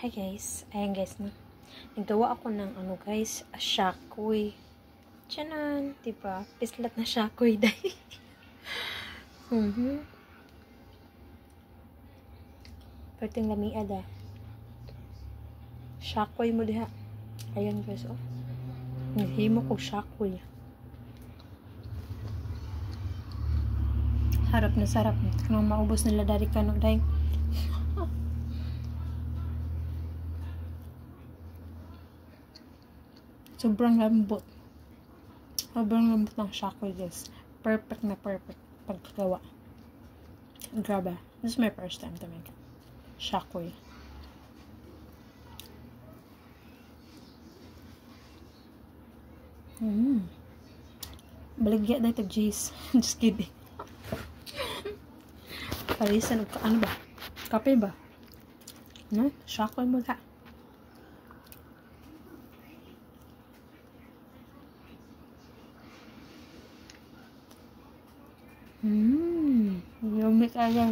Hi guys, ayan guys no. Nagawa ako ng ano guys, shakoy. Tiyanan, diba? Pislat na shakoy dahil. Perting lamiad ah. Shakoy mo diha. Ayan guys oh. Naghimo ko shakoy. Harap na sarap. Kung maubos nila dari kano dahil. Sobrang lambot. Sobrang lambot ng shakoy guys. Perfect na perfect pagkagawa. Grabe. This is my first time to make shakoy. Baligya na ito, jeez. Just kidding. Palisan, ano ba? Kape ba? No? Shakoy mo ka. Yummy kaya.